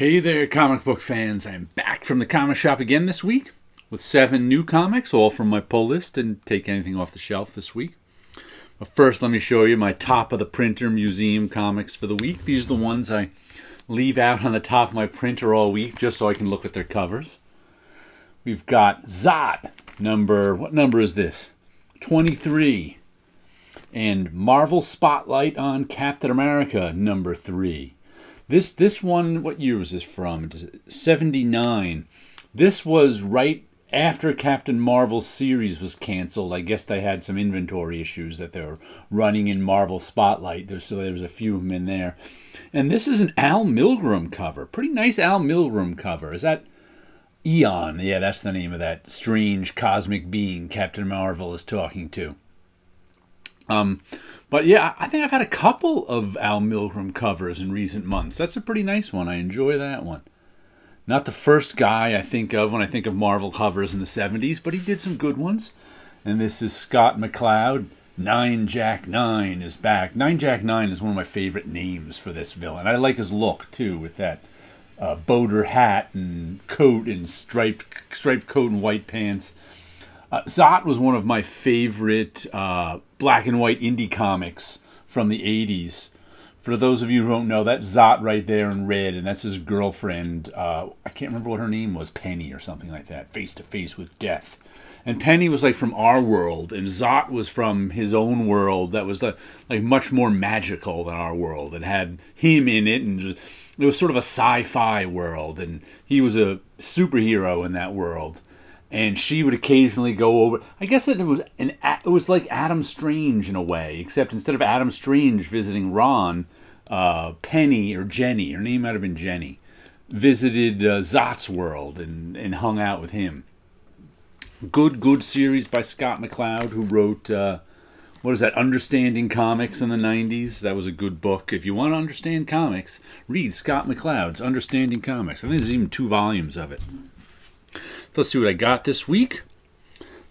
Hey there, comic book fans. I'm back from the comic shop again this week with 7 new comics, all from my pull list, and take anything off the shelf this week. But first, let me show you my top of the printer museum comics for the week. These are the ones I leave out on the top of my printer all week just so I can look at their covers. We've got Zot, what number is this? 23. And Marvel Spotlight on Captain America, number 3. This one, what year was this from? 79. This was right after Captain Marvel's series was canceled. I guess they had some inventory issues that they were running in Marvel Spotlight, so there was a few of them in there. And this is an Al Milgrom cover. Pretty nice Al Milgrom cover. Is that Eon? Yeah, that's the name of that strange cosmic being Captain Marvel is talking to. But yeah, I think I've had a couple of Al Milgrom covers in recent months. That's a pretty nice one. I enjoy that one. Not the first guy I think of when I think of Marvel covers in the 70s, but he did some good ones. And this is Scott McCloud. 9 Jack 9 is back. 9 Jack 9 is one of my favorite names for this villain. I like his look, too, with that boater hat and coat and striped coat and white pants. Zot was one of my favorite black and white indie comics from the 80s. For those of you who don't know, that's Zot right there in red, and that's his girlfriend. I can't remember what her name was, Penny or something like that, face to face with death. And Penny was like from our world, and Zot was from his own world that was like much more magical than our world. It had him in it, and it was sort of a sci-fi world, and he was a superhero in that world. And she would occasionally go over. I guess it was like Adam Strange in a way, except instead of Adam Strange visiting Ron, Penny or Jenny, her name might have been Jenny, visited Zot's world and hung out with him. Good series by Scott McCloud, who wrote what is that? Understanding Comics in the 90s. That was a good book. If you want to understand comics, read Scott McCloud's Understanding Comics. I think there's even 2 volumes of it. Let's see what I got this week.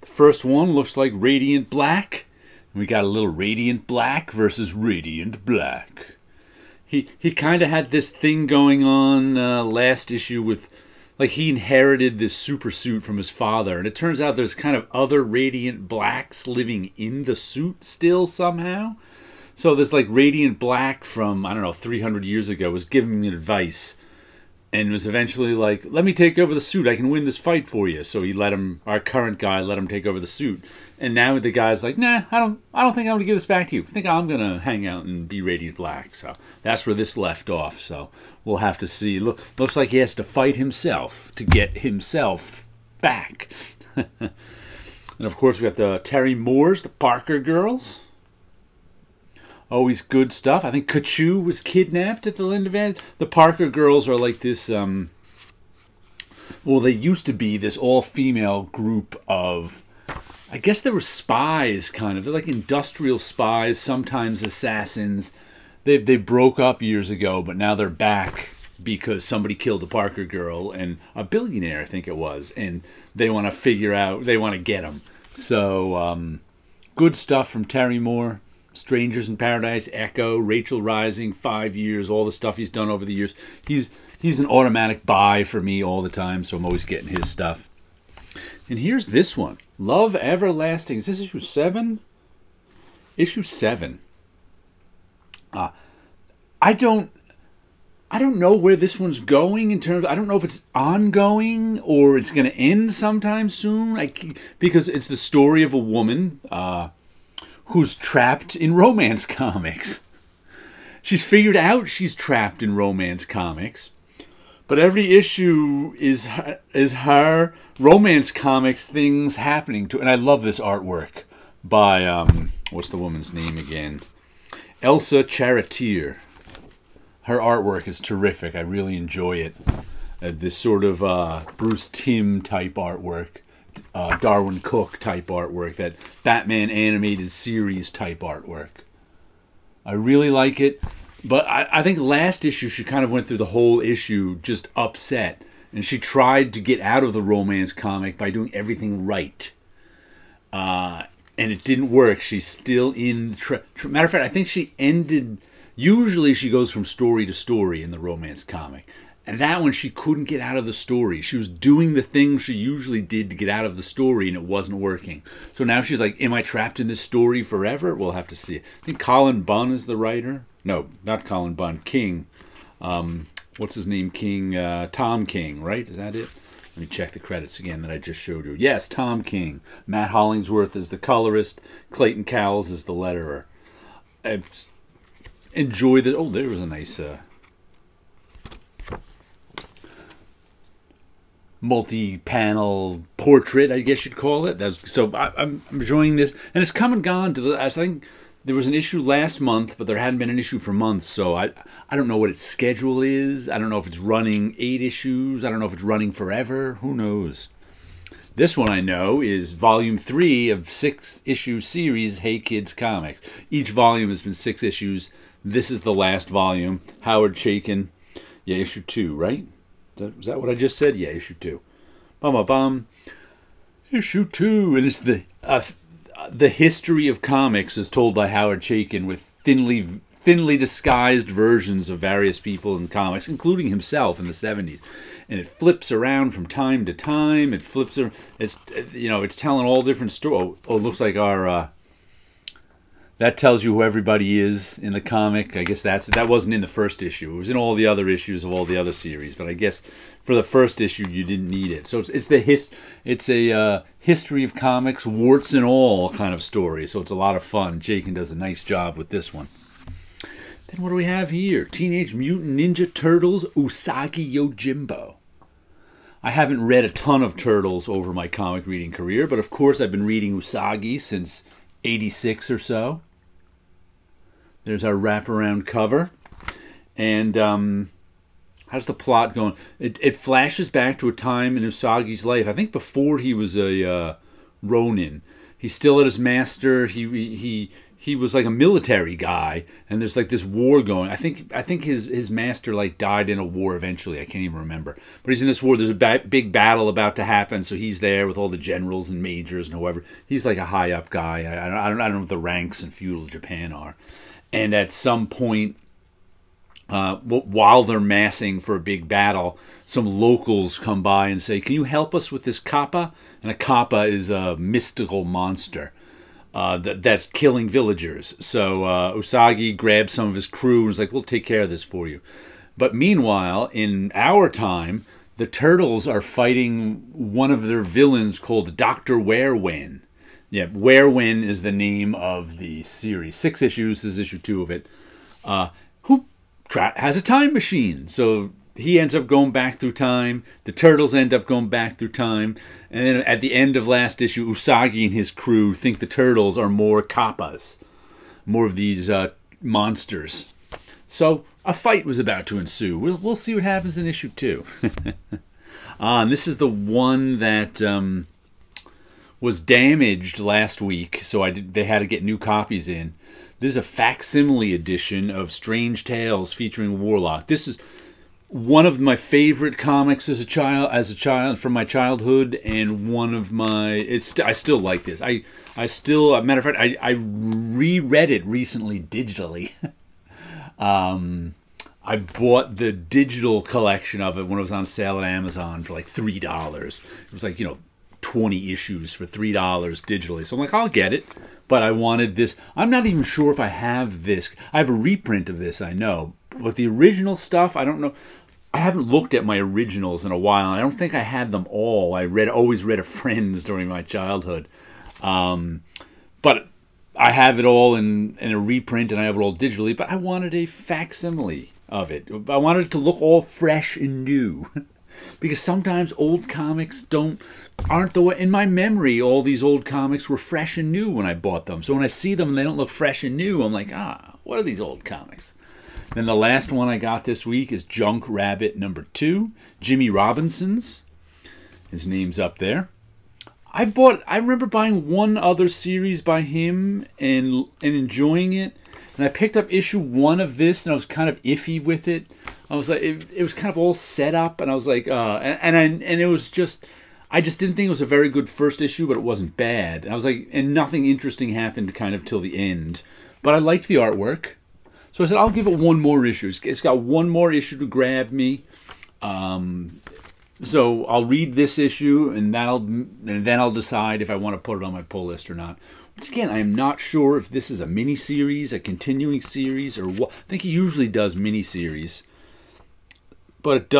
The first one looks like Radiant Black. We got a little Radiant Black versus Radiant Black. He kind of had this thing going on last issue with, like, he inherited this super suit from his father, and it turns out there's kind of other Radiant Blacks living in the suit still somehow. So this like Radiant Black from, I don't know, 300 years ago was giving me advice. And was eventually like, let me take over the suit. I can win this fight for you. So he let him, our current guy, let him take over the suit. And now the guy's like, nah, I don't think I'm going to give this back to you. I think I'm going to hang out and be Radiant Black. So that's where this left off. So we'll have to see. Looks like he has to fight himself to get himself back. And of course, we got the Terry Moores, the Parker Girls. Always good stuff. I think Kachu was kidnapped at the end of it. The Parker Girls are like this, well, they used to be this all-female group of, I guess they were spies, kind of. They're like industrial spies, sometimes assassins. They broke up years ago, but now they're back because somebody killed a Parker girl, and a billionaire, I think it was, and they want to figure out, they want to get him. So, good stuff from Terry Moore. Strangers in Paradise, Echo, Rachel Rising, 5 years, all the stuff he's done over the years. He's an automatic buy for me all the time, so I'm always getting his stuff. And here's this one, Love Everlasting. Is this issue 7? Issue 7. I don't know where this one's going in terms. I don't know if it's ongoing or it's going to end sometime soon. Because it's the story of a woman. Who's trapped in romance comics. She's figured out she's trapped in romance comics, but every issue is her romance comics things happening to. And I love this artwork by what's the woman's name again? Elsa Charretier. Her artwork is terrific. I really enjoy it. This sort of Bruce Timm type artwork. Darwin Cook type artwork, that Batman animated series type artwork. I really like it, but I think last issue she kind of went through the whole issue just upset, and she tried to get out of the romance comic by doing everything right, and it didn't work. She's still in matter of fact, I think she ended. Usually she goes from story to story in the romance comic, And that one, she couldn't get out of the story. She was doing the things she usually did to get out of the story, and it wasn't working. So now she's like, am I trapped in this story forever? We'll have to see it. I think Colin Bunn is the writer. No, not Colin Bunn. King. What's his name? King. Tom King, right? Is that it? Let me check the credits again that I just showed you. Yes, Tom King. Matt Hollingsworth is the colorist. Clayton Cowles is the letterer. Enjoy the... Oh, there was a nice... multi-panel portrait, I guess you'd call it. So I'm enjoying this, and it's come and gone. I think there was an issue last month, but there hadn't been an issue for months. So I don't know what its schedule is. I don't know if it's running 8 issues. I don't know if it's running forever. Who knows? This one I know is volume 3 of 6-issue series Hey Kids Comics. Each volume has been 6 issues. This is the last volume. Howard Chaykin. Yeah, issue 2, right? Was that what I just said? Yeah, issue 2. Issue 2. And it's the history of comics is told by Howard Chaykin with thinly disguised versions of various people in comics, including himself in the 70s. And it flips around from time to time. It flips around. It's telling all different stories. Oh, it looks like our... that tells you who everybody is in the comic. I guess that wasn't in the first issue. It was in all the other issues of all the other series. But I guess for the first issue, you didn't need it. So it's a history of comics, warts and all kind of story. So it's a lot of fun. Chaykin does a nice job with this one. Then what do we have here? Teenage Mutant Ninja Turtles Usagi Yojimbo. I haven't read a ton of Turtles over my comic reading career, but of course I've been reading Usagi since '86 or so. There's our wraparound cover. And how's the plot going? It flashes back to a time in Usagi's life, I think before he was a Ronin. He's still at his master. He was like a military guy, and there's like this war going. I think his master like died in a war eventually. I can't even remember. But he's in this war. There's a big battle about to happen, so he's there with all the generals and majors and whoever. He's like a high up guy. I don't know what the ranks in feudal Japan are. And at some point, while they're massing for a big battle, some locals come by and say, "Can you help us with this kappa?" And a kappa is a mystical monster. That's killing villagers. So Usagi grabs some of his crew and is like, we'll take care of this for you. But meanwhile, in our time, the Turtles are fighting one of their villains called Dr. Werewen. Yeah, Werewen is the name of the series. 6 issues, this is issue 2 of it. Who has a time machine. So he ends up going back through time. The Turtles end up going back through time. And then at the end of last issue, Usagi and his crew think the Turtles are more kappas. More of these monsters. So a fight was about to ensue. We'll see what happens in issue 2. And this is the one that was damaged last week. So they had to get new copies in. This is a facsimile edition of Strange Tales featuring Warlock. This is one of my favorite comics as a child from my childhood, and one of my I still like this. I still, matter of fact, I reread it recently digitally. I bought the digital collection of it when it was on sale at Amazon for like $3. It was like 20 issues for $3 digitally. So I'm like, I'll get it. But I wanted this. I'm not even sure if I have this. I have a reprint of this, I know. But the original stuff, I don't know. I haven't looked at my originals in a while. I don't think I had them all. I always read a Friends during my childhood. But I have it all in a reprint, and I have it all digitally. But I wanted a facsimile of it. I wanted it to look all fresh and new. Because sometimes old comics aren't the way. In my memory, all these old comics were fresh and new when I bought them. So when I see them and they don't look fresh and new, I'm like, what are these old comics? Then the last one I got this week is Junk Rabbit number 2, Jimmy Robinson's. His name's up there. I remember buying one other series by him and enjoying it. And I picked up issue 1 of this, and I was kind of iffy with it. I was like, it was kind of all set up, and I was like, and it was just, I just didn't think it was a very good first issue, but it wasn't bad. And I was like, and nothing interesting happened kind of till the end. But I liked the artwork. So I said, I'll give it one more issue. It's got one more issue to grab me. So I'll read this issue, and then I'll decide if I want to put it on my pull list or not. Once again, I am not sure if this is a mini-series, a continuing series, or what. I think he usually does mini-series. But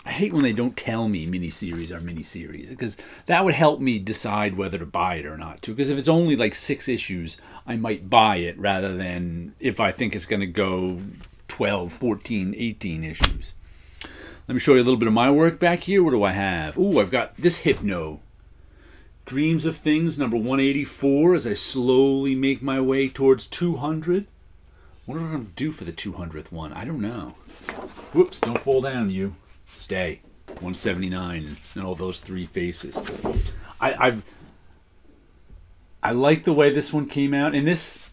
I hate when they don't tell me mini-series are mini-series, because that would help me decide whether to buy it or not, too. Because if it's only like 6 issues, I might buy it, rather than if I think it's going to go 12, 14, 18 issues. Let me show you a little bit of my work back here. What do I have? Ooh, I've got this Hypno. Dreams of Things, number 184, as I slowly make my way towards 200. What am I going to do for the 200th one? I don't know. Whoops, don't fall down, you. Stay. 179 and all those 3 faces. I like the way this one came out. And this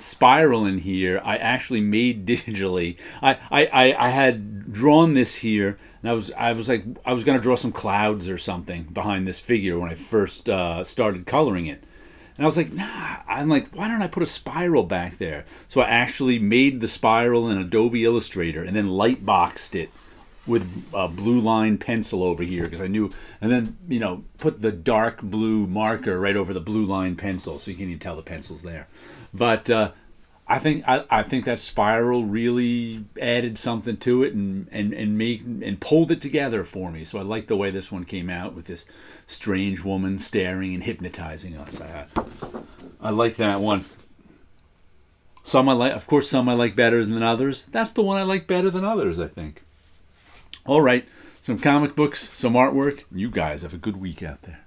spiral in here, I actually made digitally. I had drawn this here, and I was like, I was gonna draw some clouds or something behind this figure when I first started coloring it, and I was like, nah. I'm like, why don't I put a spiral back there? So I actually made the spiral in Adobe Illustrator and then light boxed it with a blue line pencil over here, because I knew, and then, you know, put the dark blue marker right over the blue line pencil, so you can't even tell the pencil's there. But I think that spiral really added something to it and pulled it together for me. So I like the way this one came out with this strange woman staring and hypnotizing us. I like that one. Some I like, of course, some I like better than others. That's the one I like better than others, I think. All right, some comic books, some artwork. You guys have a good week out there.